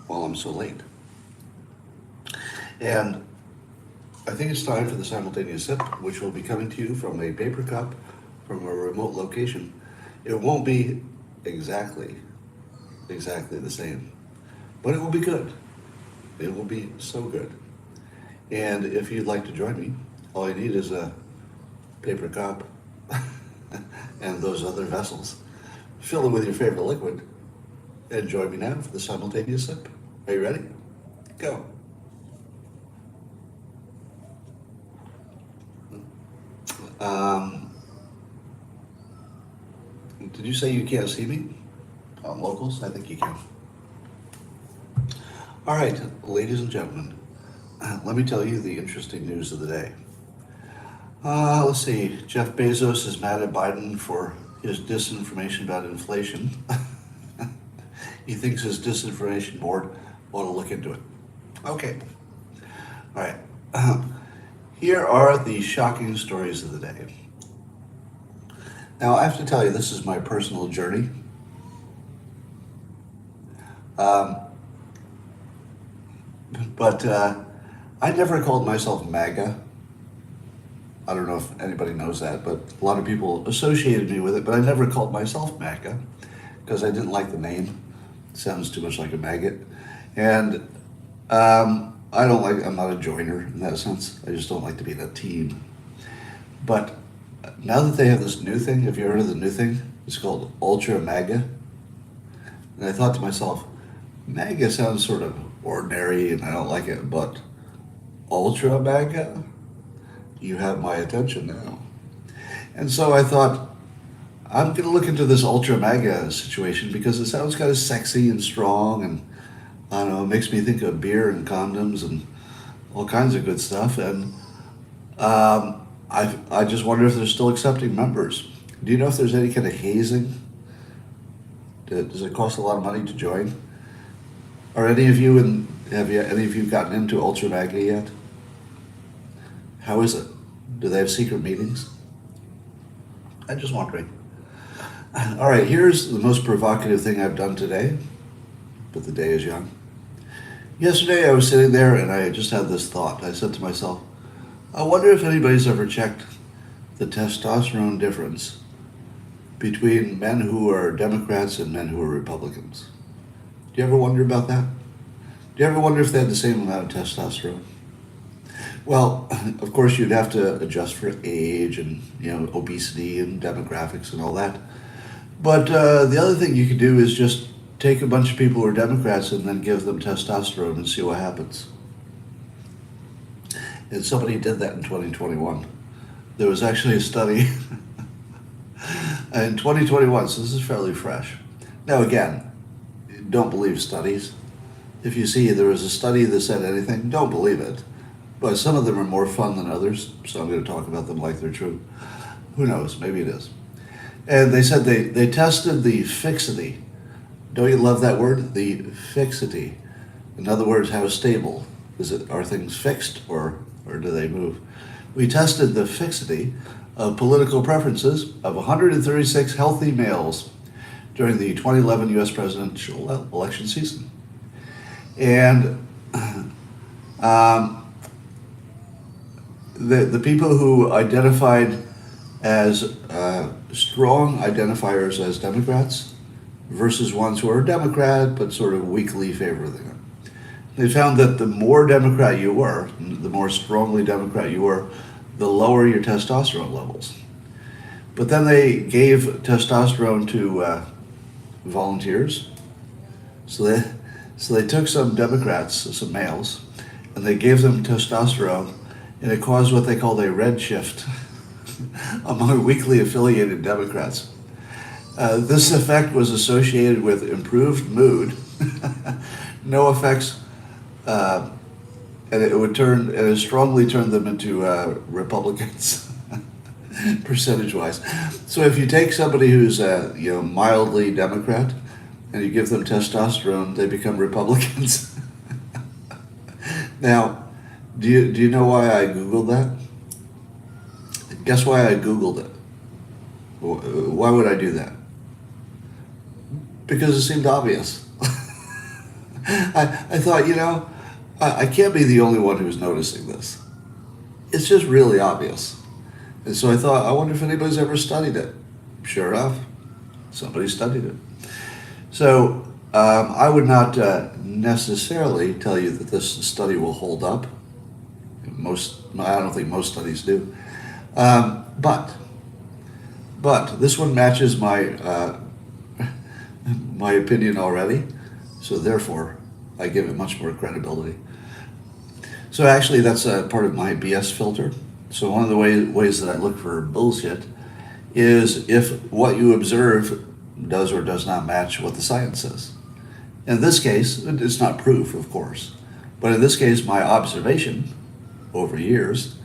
while I'm so late. And I think it's time for the simultaneous sip, which will be coming to you from a paper cup from a remote location. It won't be exactly the same, but it will be good. It will be so good. And if you'd like to join me, all you need is a paper cup and those other vessels. Fill it with your favorite liquid and join me now for the simultaneous sip. Are you ready? Go. Um, did you say you can't see me on locals? I think you can. All right, ladies and gentlemen, let me tell you the interesting news of the day. Let's see. Jeff Bezos is mad at Biden for his disinformation about inflation. He thinks his disinformation board ought to look into it. Okay. All right. Here are the shocking stories of the day. Now, I have to tell you, this is my personal journey. But I never called myself MAGA. I don't know if anybody knows that, but a lot of people associated me with it, but I never called myself MAGA because I didn't like the name. It sounds too much like a maggot. And I'm not a joiner in that sense. I just don't like to be in a team. But now that they have this new thing, have you heard of the new thing? It's called Ultra MAGA. And I thought to myself, MAGA sounds sort of ordinary and I don't like it, but Ultra MAGA? You have my attention now. And so I thought, I'm going to look into this Ultra MAGA situation because it sounds kind of sexy and strong, and I don't know, it makes me think of beer and condoms and all kinds of good stuff. And I just wonder if they're still accepting members. Do you know if there's any kind of hazing? Does it cost a lot of money to join? Are any of you have any of you gotten into Ultra MAGA yet? How is it? Do they have secret meetings? I'm just wondering. All right, here's the most provocative thing I've done today, but the day is young. Yesterday I was sitting there and I just had this thought. I said to myself, I wonder if anybody's ever checked the testosterone difference between men who are Democrats and men who are Republicans. Do you ever wonder about that? Do you ever wonder if they had the same amount of testosterone? Well, of course, you'd have to adjust for age and obesity and demographics and all that. But the other thing you could do is just take a bunch of people who are Democrats and then give them testosterone and see what happens. And somebody did that in 2021. There was actually a study in 2021, so this is fairly fresh. Now again, don't believe studies. If you see there was a study that said anything, don't believe it. But some of them are more fun than others, so I'm going to talk about them like they're true. Who knows? Maybe it is. And they said they tested the fixity. Don't you love that word? The fixity. In other words, how stable is it? Are things fixed or do they move? We tested the fixity of political preferences of 136 healthy males during the 2011 U.S. presidential election season. And the people who identified as strong identifiers as Democrats versus ones who are Democrat but sort of weakly favoring them. They found that the more Democrat you were, the more strongly Democrat you were, the lower your testosterone levels. But then they gave testosterone to volunteers. So they took some Democrats, some males, and they gave them testosterone, and it caused what they called a red shift among weakly affiliated Democrats. This effect was associated with improved mood, no effects, and it strongly turned them into Republicans, percentage-wise. So if you take somebody who's mildly Democrat and you give them testosterone, they become Republicans. Now, do you know why I Googled that? Guess why I Googled it? Why would I do that? Because it seemed obvious. I thought, I can't be the only one who's noticing this. It's just really obvious. And so I thought, I wonder if anybody's ever studied it. Sure enough, somebody studied it. So I would not necessarily tell you that this study will hold up. I don't think most studies do. But this one matches my my opinion already. So therefore, I give it much more credibility. So actually, that's part of my BS filter. So one of the ways that I look for bullshit is if what you observe does or does not match what the science says. In this case, it's not proof, of course, but in this case, my observation over years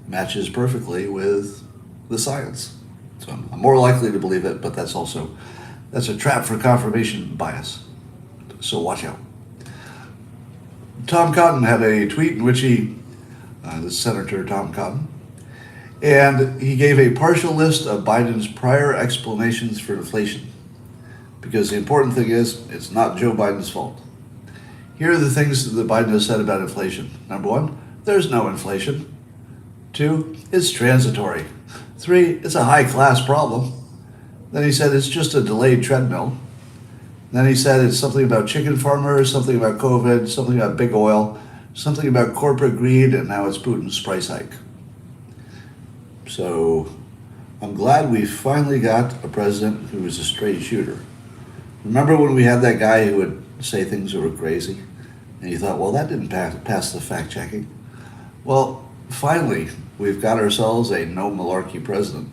matches perfectly with the science. So I'm more likely to believe it, but that's a trap for confirmation bias. So watch out. Tom Cotton had a tweet in which the Senator Tom Cotton, and he gave a partial list of Biden's prior explanations for inflation. Because the important thing is, it's not Joe Biden's fault. Here are the things that Biden has said about inflation. Number 1, there's no inflation. 2, it's transitory. 3, it's a high-class problem. Then he said it's just a delayed treadmill. Then he said it's something about chicken farmers, something about COVID, something about big oil, something about corporate greed, and now it's Putin's price hike. So I'm glad we finally got a president who is a straight shooter. Remember when we had that guy who would say things that were crazy? And you thought, well, that didn't pass the fact checking. Well, finally, we've got ourselves a no malarkey president.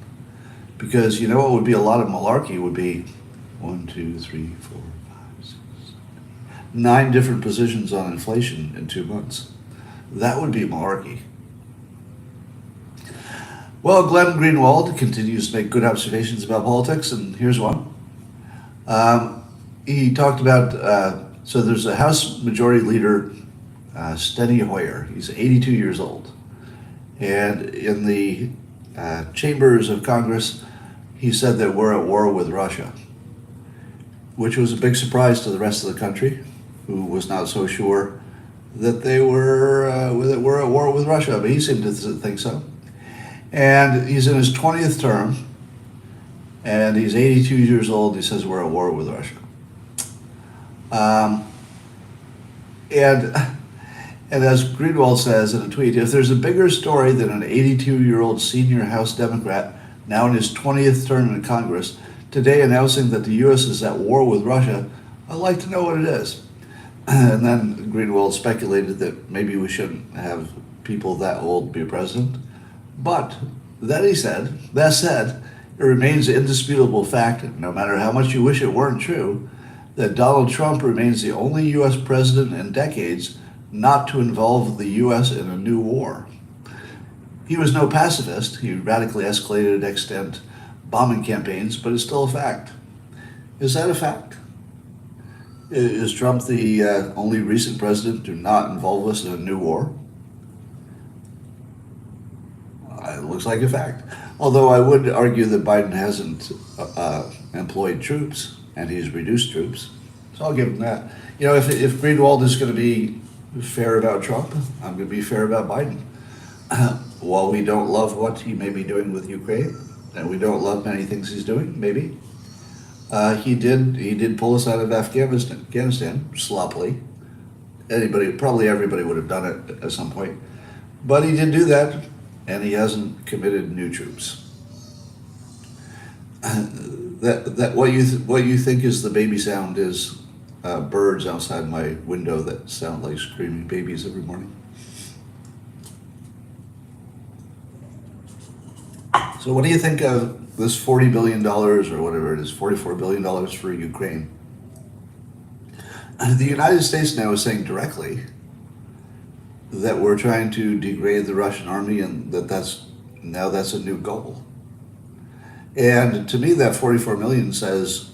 Because you know what would be a lot of malarkey would be 1, 2, 3, 4, 5, 6, 7, 9 different positions on inflation in 2 months. That would be malarkey. Well, Glenn Greenwald continues to make good observations about politics, and here's one. He talked about, so there's a House Majority Leader, Steny Hoyer. He's 82 years old. And in the chambers of Congress, he said that we're at war with Russia, which was a big surprise to the rest of the country, who was not so sure that they were at war with Russia, but he seemed to think so. And he's in his 20th term, and he's 82 years old. He says we're at war with Russia. And as Greenwald says in a tweet, if there's a bigger story than an 82-year-old senior House Democrat now in his 20th term in Congress today announcing that the U.S. is at war with Russia, I'd like to know what it is. And then Greenwald speculated that maybe we shouldn't have people that old be president. But that said, it remains an indisputable fact, no matter how much you wish it weren't true, that Donald Trump remains the only U.S. president in decades not to involve the U.S. in a new war. He was no pacifist. He radically escalated extent bombing campaigns, but it's still a fact. Is that a fact? Is Trump the only recent president to not involve us in a new war? It looks like a fact. Although I would argue that Biden hasn't employed troops, and he's reduced troops. So I'll give him that. If Greenwald is going to be fair about Trump, I'm going to be fair about Biden. While we don't love what he may be doing with Ukraine, and we don't love many things he's doing, maybe, he did pull us out of Afghanistan sloppily. Probably everybody would have done it at some point. But he did do that, and he hasn't committed new troops. What you think is the baby sound is birds outside my window that sound like screaming babies every morning. So what do you think of this $40 billion or whatever it is, $44 billion for Ukraine? The United States now is saying directly that we're trying to degrade the Russian army and that's a new goal. And to me, that 44 million says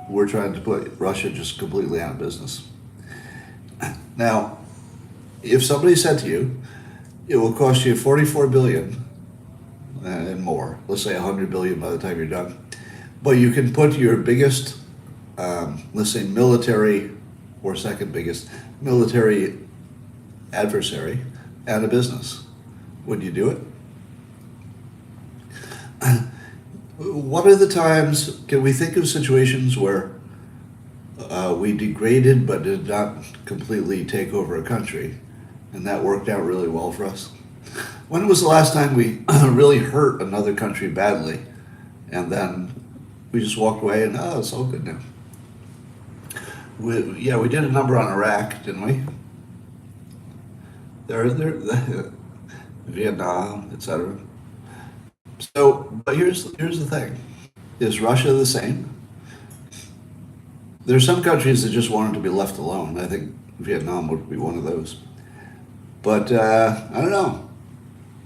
we're trying to put Russia just completely out of business. Now, if somebody said to you, it will cost you 44 billion and more, let's say 100 billion by the time you're done, but you can put your biggest, let's say military or second biggest military adversary and a business. Would you do it? What are the times, can we think of situations where we degraded but did not completely take over a country, and that worked out really well for us? When was the last time we really hurt another country badly, and then we just walked away and, oh, it's all good now? We did a number on Iraq, didn't we? Vietnam, etc. So, but here's the thing. Is Russia the same? There are some countries that just wanted to be left alone. I think Vietnam would be one of those. But I don't know.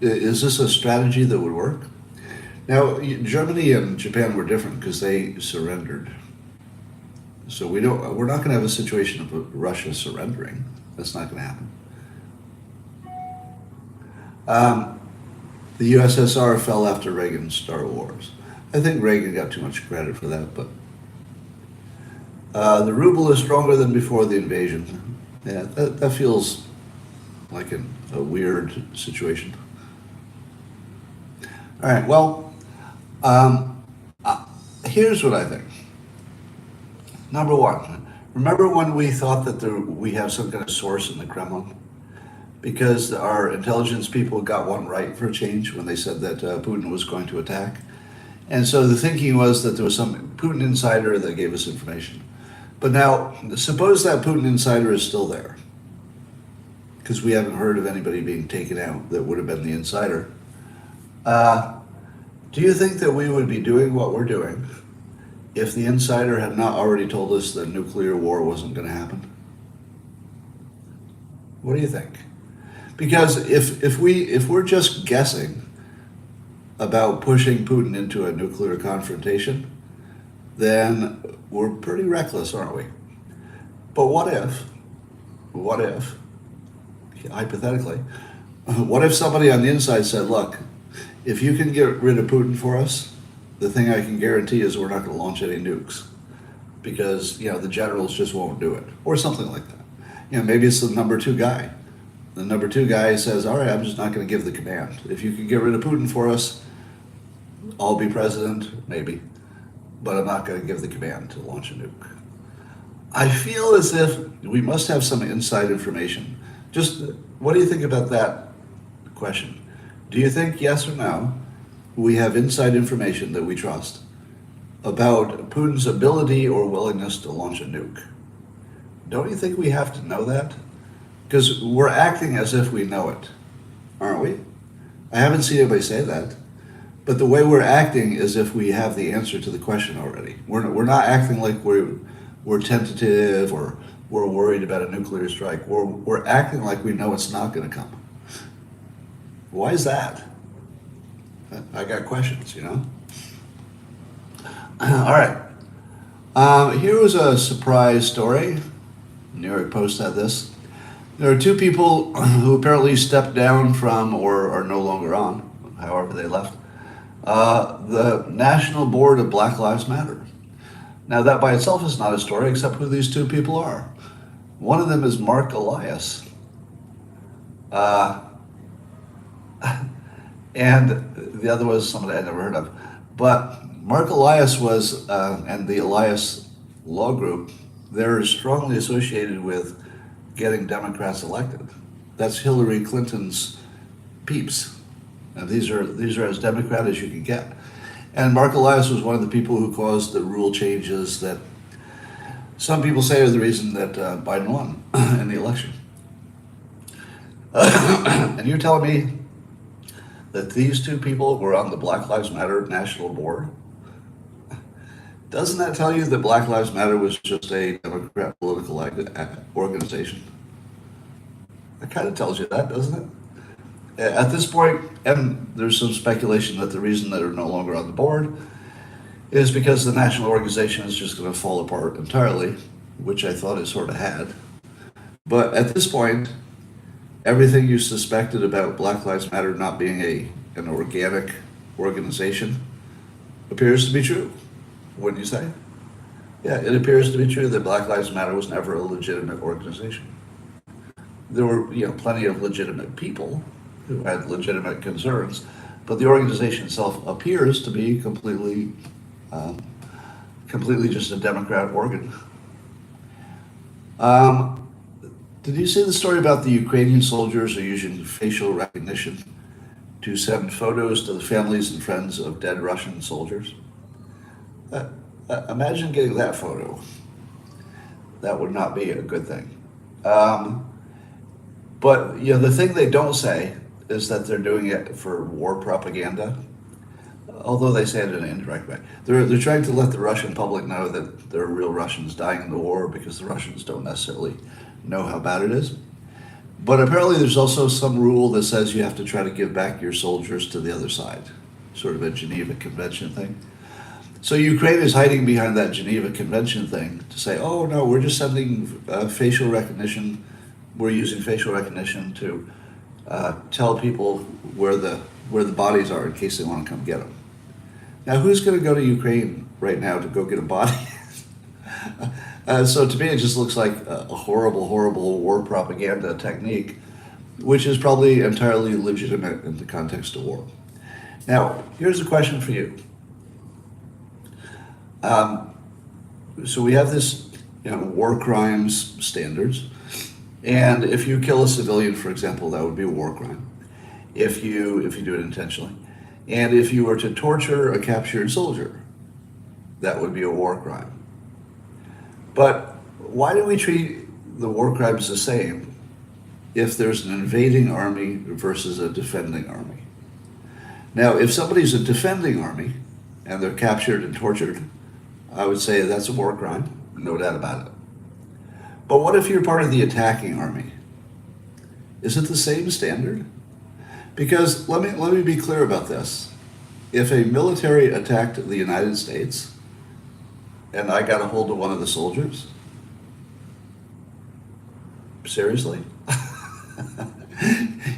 Is this a strategy that would work? Now, Germany and Japan were different because they surrendered. So we're not going to have a situation of Russia surrendering. That's not going to happen. The USSR fell after Reagan's Star Wars. I think Reagan got too much credit for that, but the ruble is stronger than before the invasion. Yeah, that feels like a weird situation. All right, well, here's what I think. Number one, remember when we thought that we have some kind of source in the Kremlin? Because our intelligence people got one right for a change when they said that Putin was going to attack. And so the thinking was that there was some Putin insider that gave us information. But now, suppose that Putin insider is still there, because we haven't heard of anybody being taken out that would have been the insider. Do you think that we would be doing what we're doing if the insider had not already told us that nuclear war wasn't going to happen? What do you think? Because if we're just guessing about pushing Putin into a nuclear confrontation, then we're pretty reckless, aren't we? But what if, hypothetically, what if somebody on the inside said, look, if you can get rid of Putin for us, the thing I can guarantee is we're not going to launch any nukes, because the generals just won't do it, or something like that. Maybe it's the number two guy. The number two guy says, all right, I'm just not going to give the command. If you can get rid of Putin for us, I'll be president, maybe, but I'm not going to give the command to launch a nuke. I feel as if we must have some inside information. Just what do you think about that question? Do you think, yes or no, we have inside information that we trust about Putin's ability or willingness to launch a nuke? Don't you think we have to know that? Because we're acting as if we know it, aren't we? I haven't seen anybody say that, but the way we're acting is if we have the answer to the question already. We're not acting like we're tentative or we're worried about a nuclear strike. We're acting like we know it's not going to come. Why is that? I got questions, All right. Here was a surprise story. New York Post had this. There are two people who apparently stepped down from or are no longer on, however they left, the National Board of Black Lives Matter. Now that by itself is not a story except who these two people are. One of them is Mark Elias. And the other was somebody I'd never heard of. But Mark Elias was, and the Elias Law Group, they're strongly associated with getting Democrats elected. That's Hillary Clinton's peeps. And these are as Democrat as you can get. And Mark Elias was one of the people who caused the rule changes that some people say are the reason that Biden won in the election. And you're telling me that these two people were on the Black Lives Matter National Board? Doesn't that tell you that Black Lives Matter was just a Democrat political organization? That kind of tells you that, doesn't it? At this point, and there's some speculation that the reason that they're no longer on the board is because the national organization is just going to fall apart entirely, which I thought it sort of had. But at this point, everything you suspected about Black Lives Matter not being an organic organization appears to be true. Wouldn't you say? Yeah, it appears to be true that Black Lives Matter was never a legitimate organization. There were, plenty of legitimate people who had legitimate concerns, but the organization itself appears to be um, completely just a Democrat organ. Um, did you see the story about the Ukrainian soldiers are using facial recognition to send photos to the families and friends of dead Russian soldiers? Uh, Imagine getting that photo. That would not be a good thing. Um, but the thing they don't say is that they're doing it for war propaganda, although they say it in an indirect way. They're trying to let the Russian public know that there are real Russians dying in the war because the Russians don't necessarily know how bad it is. But apparently there's also some rule that says you have to try to give back your soldiers to the other side, sort of a Geneva Convention thing. So Ukraine is hiding behind that Geneva Convention thing to say, oh no, we're just sending facial recognition. We're using facial recognition to tell people where the bodies are in case they want to come get them. Now, who's going to go to Ukraine right now to go get a body? So to me, it just looks like a horrible, horrible war propaganda technique, which is probably entirely legitimate in the context of war. Now, here's a question for you. So we have this, war crimes standards, and if you kill a civilian, for example, that would be a war crime. If you do it intentionally, and if you were to torture a captured soldier, that would be a war crime. But why do we treat the war crimes the same if there's an invading army versus a defending army? Now, if somebody's a defending army and they're captured and tortured, I would say that's a war crime, no doubt about it. But what if you're part of the attacking army? Is it the same standard? Because let me be clear about this. If a military attacked the United States and I got a hold of one of the soldiers, seriously?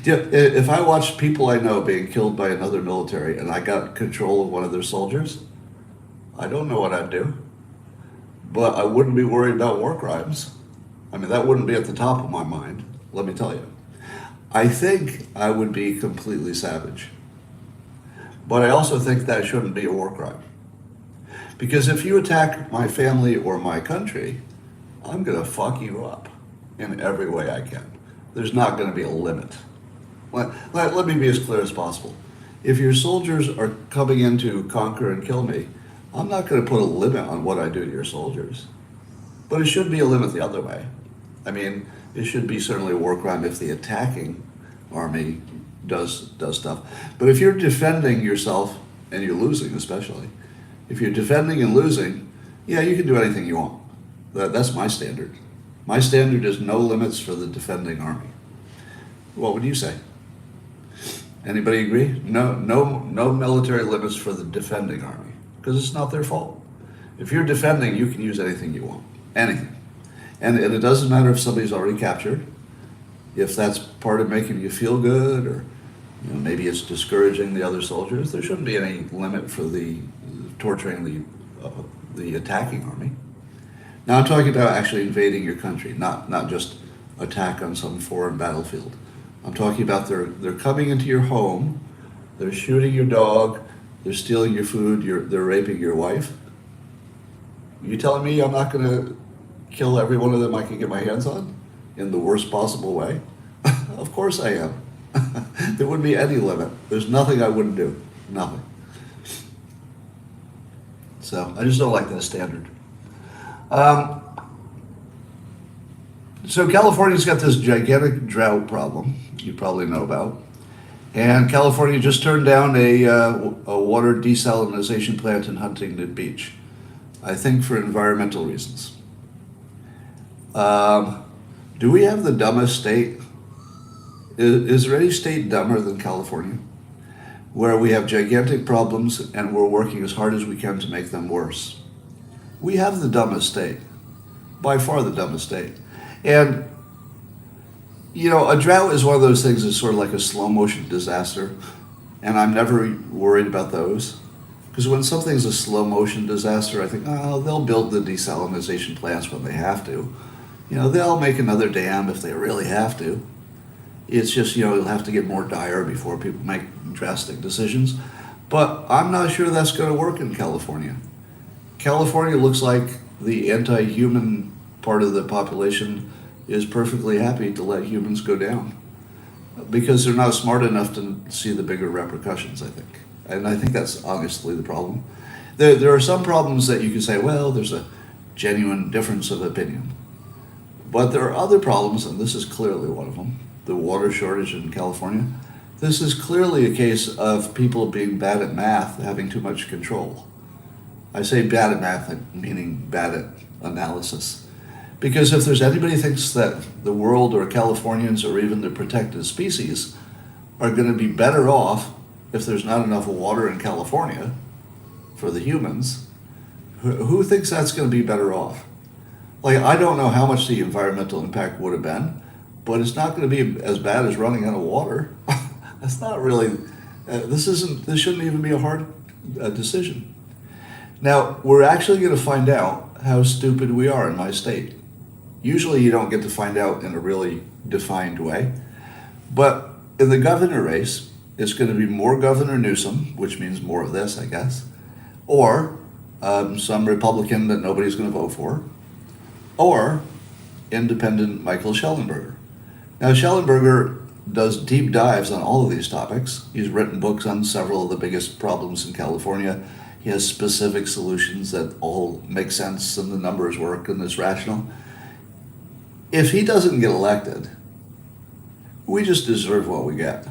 If I watched people I know being killed by another military and I got control of one of their soldiers, I don't know what I'd do. But I wouldn't be worried about war crimes. I mean, that wouldn't be at the top of my mind, let me tell you. I think I would be completely savage. But I also think that shouldn't be a war crime. Because if you attack my family or my country, I'm going to fuck you up in every way I can. There's not going to be a limit. Let me be as clear as possible. If your soldiers are coming in to conquer and kill me, I'm not going to put a limit on what I do to your soldiers. But it should be a limit the other way. I mean, it should be certainly a war crime if the attacking army does stuff. But if you're defending yourself, and you're losing especially, if you're defending and losing, yeah, you can do anything you want. That's my standard. My standard is no limits for the defending army. What would you say? Anybody agree? No military limits for the defending army, because it's not their fault. If you're defending, you can use anything you want, anything. And it doesn't matter if somebody's already captured, if that's part of making you feel good, or maybe it's discouraging the other soldiers. There shouldn't be any limit for the torturing the attacking army. Now I'm talking about actually invading your country, not just attack on some foreign battlefield. I'm talking about they're coming into your home, they're shooting your dog, they're stealing your food, they're raping your wife. You telling me I'm not going to kill every one of them I can get my hands on in the worst possible way? Of course I am. There wouldn't be any limit. There's nothing I wouldn't do. Nothing. So I just don't like that standard. So California's got this gigantic drought problem you probably know about. And California just turned down a water desalination plant in Huntington Beach, I think for environmental reasons. Do we have the dumbest state? Is there any state dumber than California, where we have gigantic problems and we're working as hard as we can to make them worse? We have the dumbest state, by far the dumbest state. And, a drought is one of those things that's sort of like a slow motion disaster, and I'm never worried about those, Because when something's a slow motion disaster, I think, oh, they'll build the desalination plants when they have to. They'll make another dam if they really have to. It's just, it'll have to get more dire before people make drastic decisions. But I'm not sure that's going to work in California. California looks like the anti-human part of the population is perfectly happy to let humans go down because they're not smart enough to see the bigger repercussions, I think. And I think that's honestly the problem. There are some problems that you can say, well, there's a genuine difference of opinion. But there are other problems, and this is clearly one of them, the water shortage in California. This is clearly a case of people being bad at math, having too much control. I say bad at math, meaning bad at analysis. Because if there's anybody who thinks that the world or Californians or even the protected species are going to be better off if there's not enough water in California for the humans, who thinks that's going to be better off? Like, I don't know how much the environmental impact would have been, but it's not going to be as bad as running out of water. That's not really, this shouldn't even be a hard decision. Now, we're actually going to find out how stupid we are in my state. Usually you don't get to find out in a really defined way. But in the governor race, it's going to be more Governor Newsom, which means more of this, I guess, or some Republican that nobody's going to vote for, or independent Michael Shellenberger. Now, Shellenberger does deep dives on all of these topics. He's written books on several of the biggest problems in California. He has specific solutions that all make sense and the numbers work and it's rational. If he doesn't get elected, we just deserve what we get,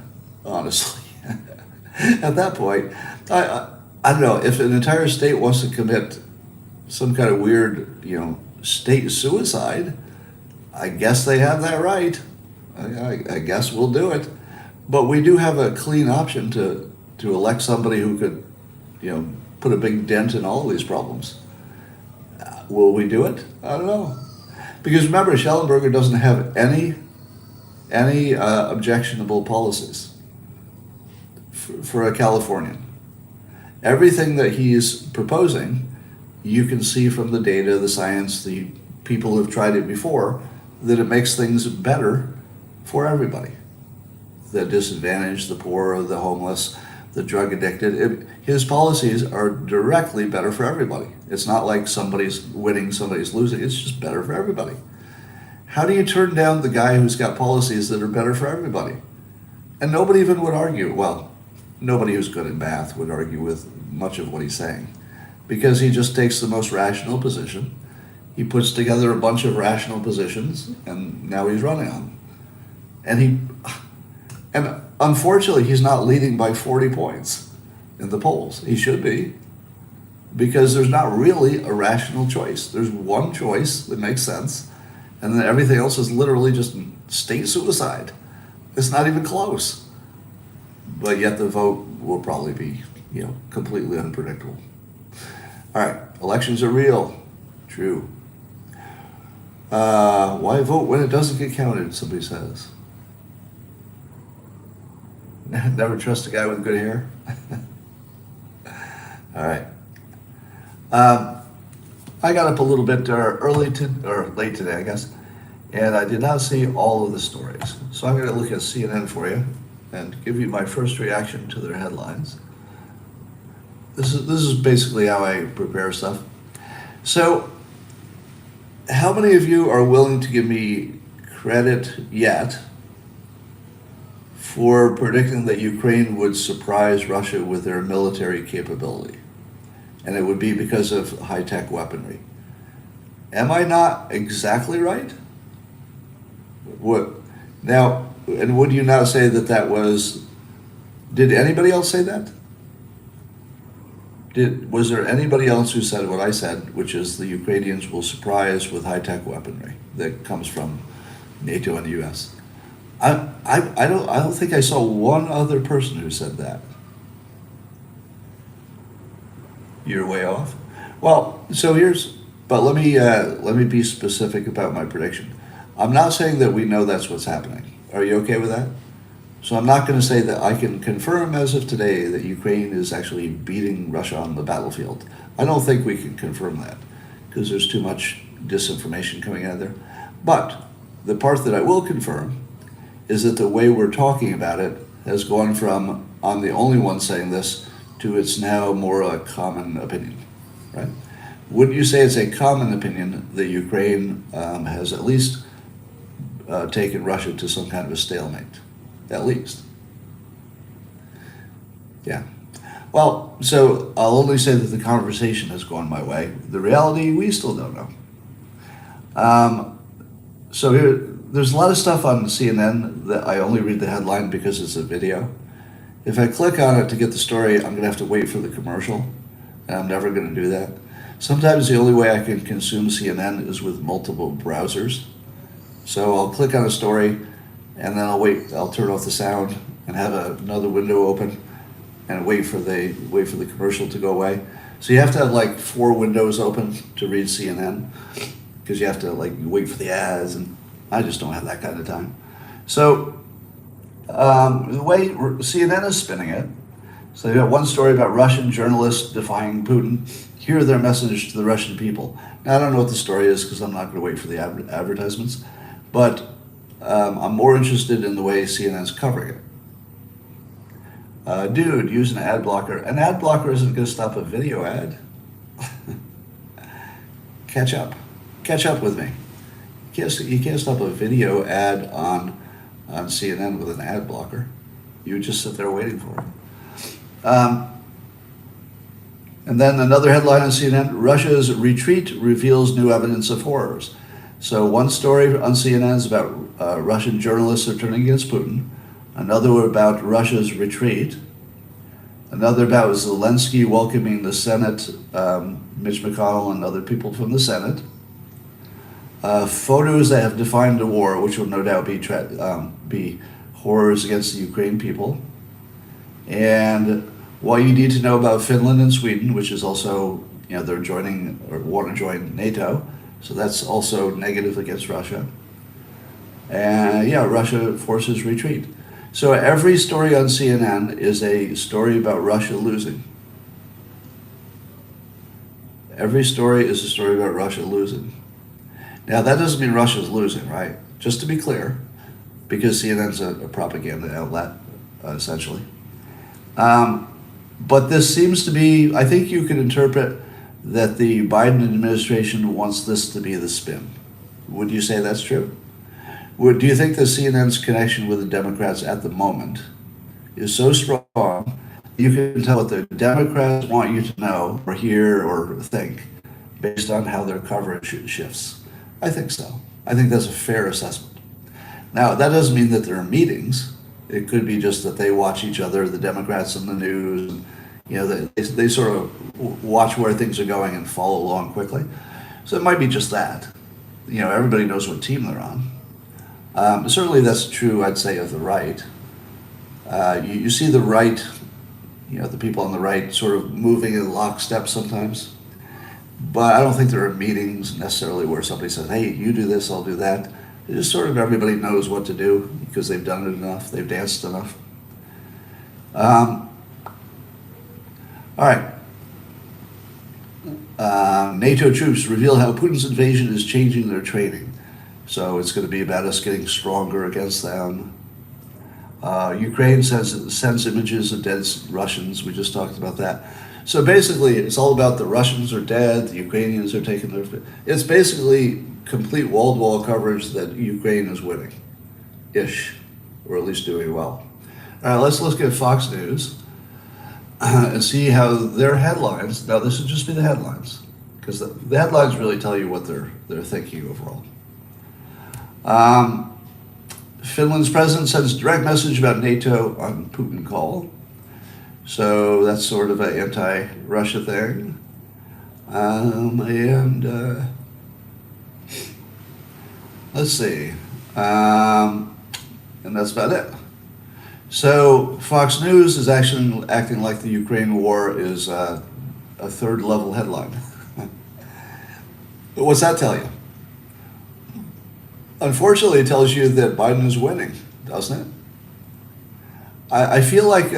honestly. At that point, I don't know, if an entire state wants to commit some kind of weird, state suicide, I guess they have that right. I guess we'll do it. But we do have a clean option to elect somebody who could, put a big dent in all of these problems. Will we do it? I don't know. Because remember, Shellenberger doesn't have any objectionable policies for a Californian. Everything that he's proposing, you can see from the data, the science, the people who've tried it before, that it makes things better for everybody. The disadvantaged, the poor, the homeless, the drug addicted. His policies are directly better for everybody. It's not like somebody's winning, somebody's losing. It's just better for everybody. How do you turn down the guy who's got policies that are better for everybody? And nobody even would argue. Well, nobody who's good at math would argue with much of what he's saying, because he just takes the most rational position. He puts together a bunch of rational positions, and now he's running on them. And unfortunately, he's not leading by 40 points in the polls. He should be, because there's not really a rational choice. There's one choice that makes sense, and then everything else is literally just state suicide. It's not even close. But yet the vote will probably be, completely unpredictable. All right, elections are real. True. Why vote when it doesn't get counted, somebody says. Never trust a guy with good hair. All right. I got up a little bit late today, I guess, and I did not see all of the stories. So I'm going to look at CNN for you and give you my first reaction to their headlines. This is basically how I prepare stuff. So, how many of you are willing to give me credit yet for predicting that Ukraine would surprise Russia with their military capability? And it would be because of high-tech weaponry. Am I not exactly right? What now? And would you not say that was? Did anybody else say that? Was there anybody else who said what I said, which is the Ukrainians will surprise with high-tech weaponry that comes from NATO and the U.S.? I don't think I saw one other person who said that. You're way off. Well, but let me be specific about my prediction. I'm not saying that we know that's what's happening. Are you okay with that? So I'm not going to say that I can confirm as of today that Ukraine is actually beating Russia on the battlefield. I don't think we can confirm that because there's too much disinformation coming out of there. But the part that I will confirm is that the way we're talking about it has gone from I'm the only one saying this to it's now more a common opinion, right? Wouldn't you say it's a common opinion that Ukraine has at least taken Russia to some kind of a stalemate? At least. Yeah. Well, so I'll only say that the conversation has gone my way. The reality, we still don't know. So there's a lot of stuff on CNN that I only read the headline because it's a video. If I click on it to get the story, I'm going to have to wait for the commercial, and I'm never going to do that. Sometimes the only way I can consume CNN is with multiple browsers. So I'll click on a story, and then I'll turn off the sound and have another window open and wait for the commercial to go away. So you have to have like 4 windows open to read CNN because you have to like wait for the ads, and I just don't have that kind of time. So the way CNN is spinning it, so you got one story about Russian journalists defying Putin. Hear their message to the Russian people. Now, I don't know what the story is because I'm not going to wait for the advertisements, but I'm more interested in the way CNN's covering it. Dude, use an ad blocker. An ad blocker isn't going to stop a video ad. Catch up with me. You can't stop a video ad on CNN with an ad blocker. You just sit there waiting for it. And then another headline on CNN, Russia's retreat reveals new evidence of horrors. So one story on CNN is about Russian journalists are turning against Putin. Another about Russia's retreat. Another about Zelensky welcoming the Senate, Mitch McConnell and other people from the Senate. Photos that have defined the war, which will no doubt be horrors against the Ukraine people. And what you need to know about Finland and Sweden, which is also, they're joining or want to join NATO. So that's also negative against Russia. And Russia forces retreat. So every story on CNN is a story about Russia losing. Every story is a story about Russia losing. Now that doesn't mean Russia's losing, right? Just to be clear, because CNN's a propaganda outlet, essentially. But this seems to be, I think you can interpret that the Biden administration wants this to be the spin. Would you say that's true? Do you think that CNN's connection with the Democrats at the moment is so strong you can tell what the Democrats want you to know or hear or think based on how their coverage shifts? I think so. I think that's a fair assessment. Now, that doesn't mean that there are meetings. It could be just that they watch each other, the Democrats in the news, and, they sort of watch where things are going and follow along quickly. So it might be just that. Everybody knows what team they're on. Certainly that's true, I'd say, of the right. You see the right, the people on the right sort of moving in lockstep sometimes. But I don't think there are meetings necessarily where somebody says, hey, you do this, I'll do that. It's just sort of everybody knows what to do because they've done it enough, they've danced enough. All right. NATO troops reveal how Putin's invasion is changing their training. So it's going to be about us getting stronger against them. Ukraine sends images of dead Russians. We just talked about that. So basically, it's all about the Russians are dead, the Ukrainians are taking their... It's basically complete wall-to-wall coverage that Ukraine is winning-ish, or at least doing well. All right, let's look at Fox News and see how their headlines... Now, this would just be the headlines, because the headlines really tell you what they're thinking overall. Finland's president sends direct message about NATO on Putin call. So that's sort of an anti-Russia thing. Let's see. And that's about it. So Fox News is actually acting like the Ukraine war is a third level headline. But what's that tell you? Unfortunately, it tells you that Biden is winning, doesn't it? I feel like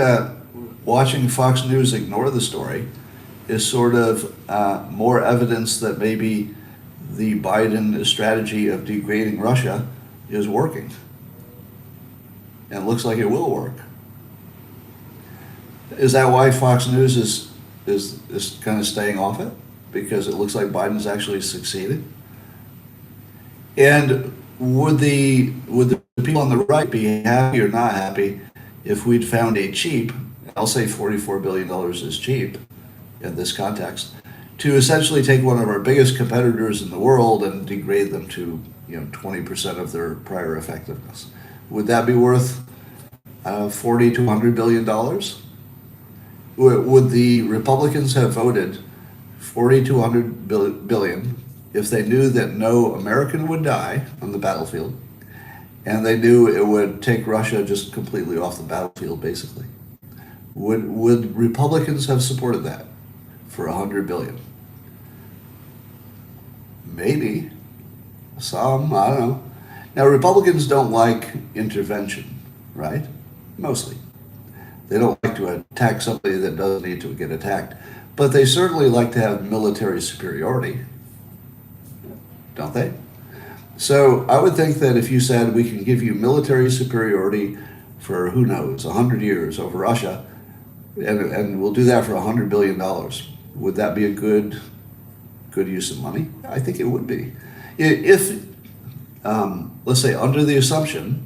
watching Fox News ignore the story is sort of more evidence that maybe the Biden strategy of degrading Russia is working. And it looks like it will work. Is that why Fox News is kind of staying off it? Because it looks like Biden's actually succeeded? And would the people on the right be happy or not happy if we'd found a cheap, I'll say $44 billion is cheap in this context, to essentially take one of our biggest competitors in the world and degrade them to 20% of their prior effectiveness? Would that be worth 40 to $100 billion? Would the Republicans have voted 40 to 100 billion if they knew that no American would die on the battlefield, and they knew it would take Russia just completely off the battlefield, basically? Would Republicans have supported that for 100 billion? Maybe. Some, I don't know. Now, Republicans don't like intervention, right? Mostly. They don't like to attack somebody that doesn't need to get attacked. But they certainly like to have military superiority, don't they? So I would think that if you said we can give you military superiority for, who knows, 100 years over Russia, and we'll do that for $100 billion, would that be a good use of money? I think it would be. If, let's say, under the assumption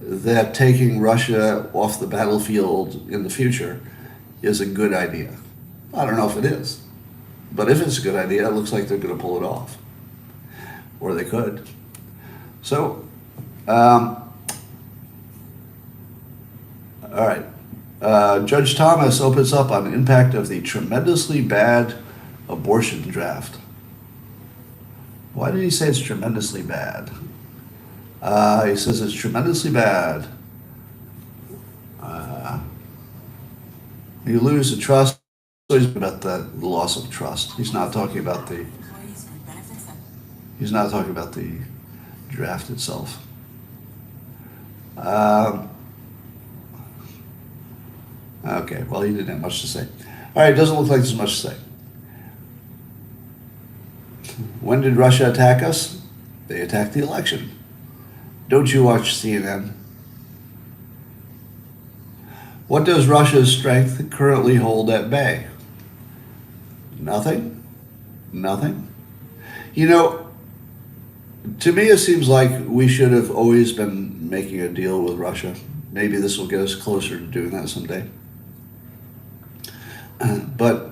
that taking Russia off the battlefield in the future is a good idea. I don't know if it is, but if it's a good idea, it looks like they're going to pull it off, or they could. So, all right. Judge Thomas opens up on the impact of the tremendously bad abortion draft. Why did he say it's tremendously bad? He says it's tremendously bad. You lose the trust. He's about the loss of trust. He's not talking about the. He's not talking about the draft itself. Okay. Well, he didn't have much to say. All right. It doesn't look like there's much to say. When did Russia attack us? They attacked the election. Don't you watch CNN? What does Russia's strength currently hold at bay? Nothing? Nothing? You know, to me it seems like we should have always been making a deal with Russia. Maybe this will get us closer to doing that someday. But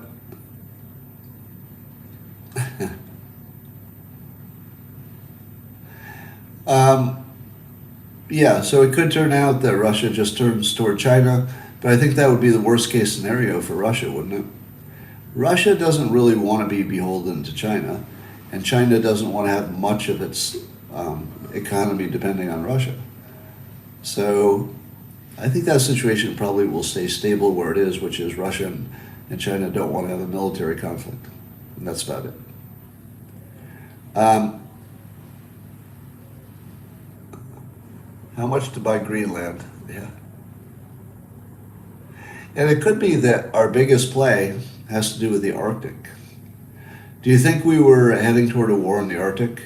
yeah, so it could turn out that Russia just turns toward China, but I think that would be the worst case scenario for Russia, wouldn't it? Russia doesn't really want to be beholden to China, and China doesn't want to have much of its economy depending on Russia. So I think that situation probably will stay stable where it is, which is Russia and China don't want to have a military conflict, and that's about it. How much to buy Greenland? Yeah. And it could be that our biggest play has to do with the Arctic. Do you think we were heading toward a war in the Arctic?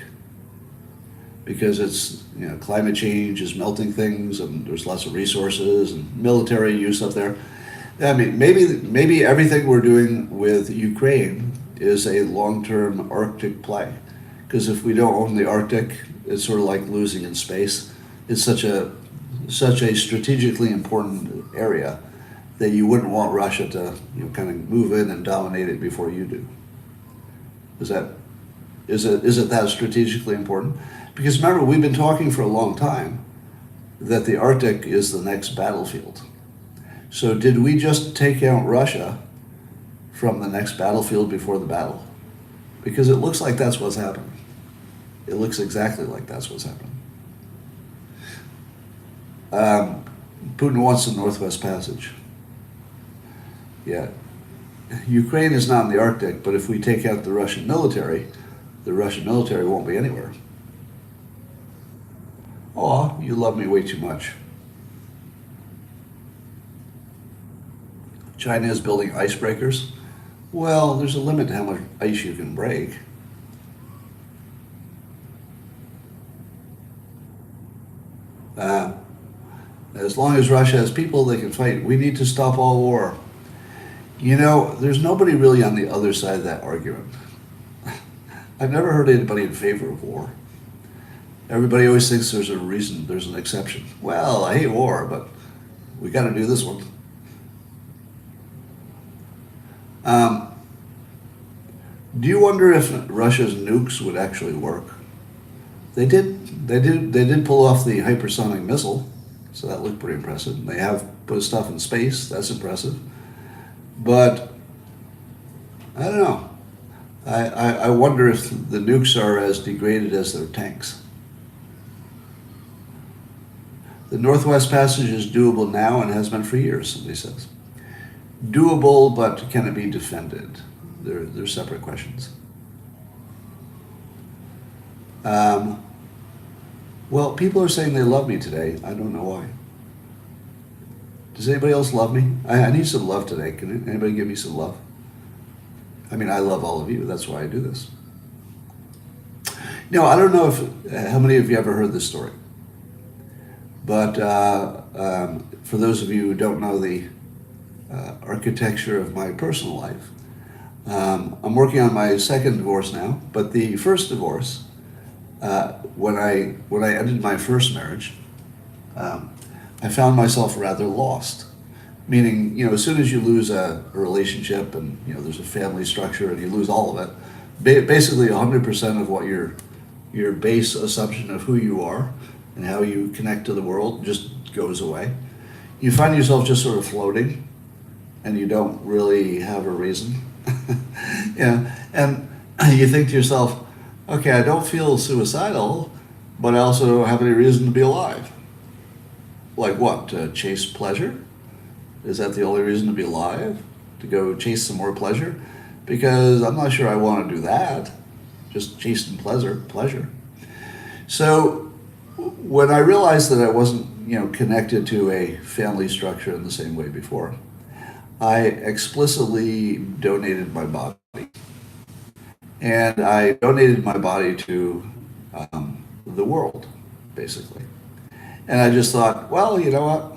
Because it's, climate change is melting things and there's lots of resources and military use up there. I mean, maybe everything we're doing with Ukraine is a long-term Arctic play. Because if we don't own the Arctic, it's sort of like losing in space. It's such a strategically important area that you wouldn't want Russia to kind of move in and dominate it before you do. Is it that strategically important? Because remember, we've been talking for a long time that the Arctic is the next battlefield. So did we just take out Russia from the next battlefield before the battle? Because it looks like that's what's happening. It looks exactly like that's what's happening. Putin wants the Northwest Passage. Yeah. Ukraine is not in the Arctic, but if we take out the Russian military won't be anywhere. Oh, you love me way too much. China is building icebreakers. Well, there's a limit to how much ice you can break. As long as Russia has people they can fight, we need to stop all war. You know, there's nobody really on the other side of that argument. I've never heard anybody in favor of war. Everybody always thinks there's a reason, there's an exception. Well, I hate war, but we got to do this one. Do you wonder if Russia's nukes would actually work? They did pull off the hypersonic missile, so that looked pretty impressive. They have put stuff in space, that's impressive. But I don't know. I wonder if the nukes are as degraded as their tanks. The Northwest Passage is doable now and has been for years, somebody says. Doable, but can it be defended? They're separate questions. Well, people are saying they love me today. I don't know why. Does anybody else love me? I need some love today. Can anybody give me some love? I mean, I love all of you. That's why I do this. You know, I don't know how many of you ever heard this story. But for those of you who don't know the architecture of my personal life, I'm working on my second divorce now. But the first divorce, when I ended my first marriage, I found myself rather lost. Meaning, you know, as soon as you lose a relationship and, you know, there's a family structure and you lose all of it, basically 100% of what your base assumption of who you are and how you connect to the world just goes away. You find yourself just sort of floating and you don't really have a reason. Yeah, and you think to yourself, okay, I don't feel suicidal, but I also don't have any reason to be alive. Like what? To chase pleasure? Is that the only reason to be alive? To go chase some more pleasure? Because I'm not sure I want to do that. Just chasing pleasure. So when I realized that I wasn't, you know, connected to a family structure in the same way before, I explicitly donated my body. And I donated my body to the world, basically. And I just thought, well, you know what?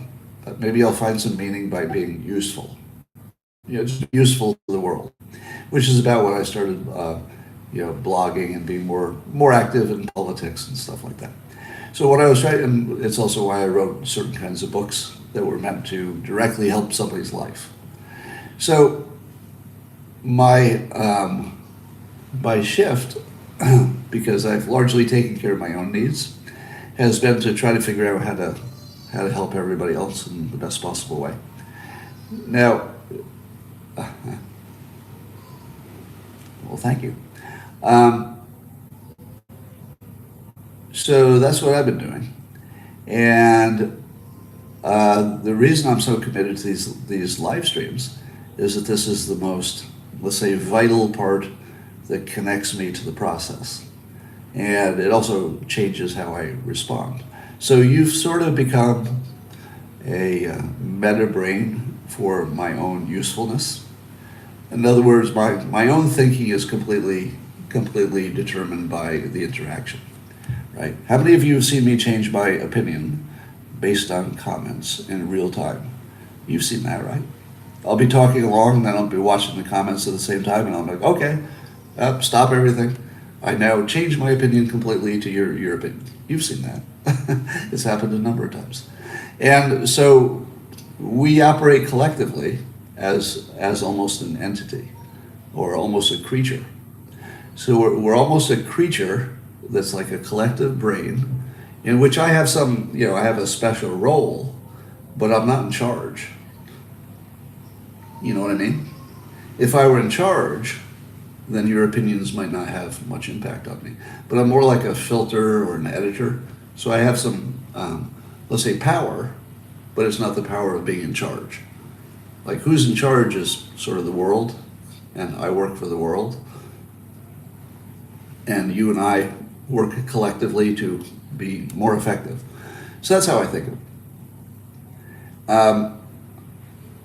Maybe I'll find some meaning by being useful. You know, just useful to the world, which is about when I started, you know, blogging and being more active in politics and stuff like that. So what I was trying, and it's also why I wrote certain kinds of books that were meant to directly help somebody's life. So my shift, because I've largely taken care of my own needs, has been to try to figure out how to help everybody else in the best possible way. Now, well, thank you. So that's what I've been doing, and the reason I'm so committed to these live streams is that this is the most, let's say, vital part that connects me to the process. And it also changes how I respond. So you've sort of become a meta brain for my own usefulness. In other words, my own thinking is completely determined by the interaction, right? How many of you have seen me change my opinion based on comments in real time? You've seen that, right? I'll be talking along and then I'll be watching the comments at the same time and I'm like, okay, stop everything. I now change my opinion completely to your opinion. You've seen that. It's happened a number of times. And so we operate collectively as almost an entity or almost a creature. So we're almost a creature that's like a collective brain in which I have some, you know, I have a special role, but I'm not in charge. You know what I mean? If I were in charge, then your opinions might not have much impact on me. But I'm more like a filter or an editor. So I have some, let's say, power, but it's not the power of being in charge. Like who's in charge is sort of the world, and I work for the world. And you and I work collectively to be more effective. So that's how I think of it.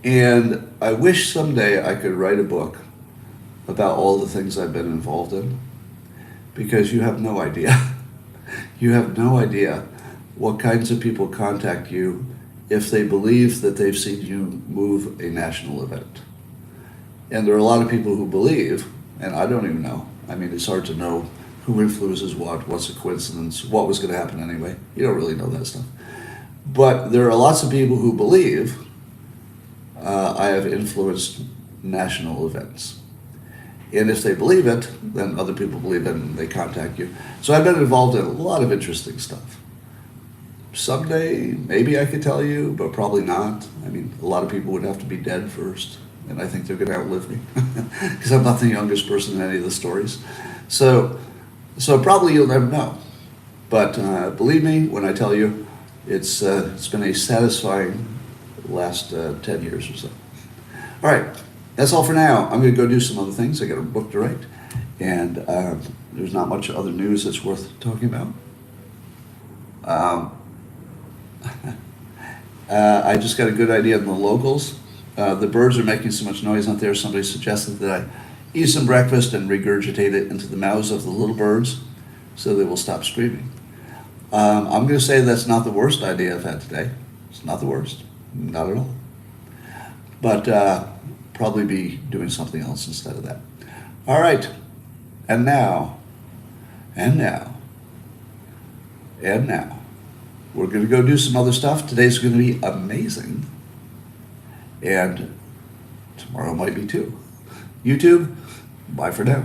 And I wish someday I could write a book about all the things I've been involved in, because you have no idea. You have no idea what kinds of people contact you if they believe that they've seen you move a national event. And there are a lot of people who believe, and I don't even know. I mean, it's hard to know who influences what, what's a coincidence, what was going to happen anyway. You don't really know that stuff. But there are lots of people who believe I have influenced national events. And if they believe it, then other people believe it and they contact you. So I've been involved in a lot of interesting stuff. Someday, maybe I could tell you, but probably not. I mean, a lot of people would have to be dead first, and I think they're going to outlive me, because I'm not the youngest person in any of the stories. So probably you'll never know. But believe me when I tell you, it's been a satisfying last 10 years or so. All right, that's all for now. I'm going to go do some other things. I got a book to write, and there's not much other news that's worth talking about. I just got a good idea on the locals. The birds are making so much noise out there. Somebody suggested that I eat some breakfast and regurgitate it into the mouths of the little birds so they will stop screaming. I'm going to say that's not the worst idea I've had today. It's not the worst. Not at all. But probably be doing something else instead of that. All right. And now, we're going to go do some other stuff. Today's going to be amazing. And tomorrow might be too. YouTube, bye for now.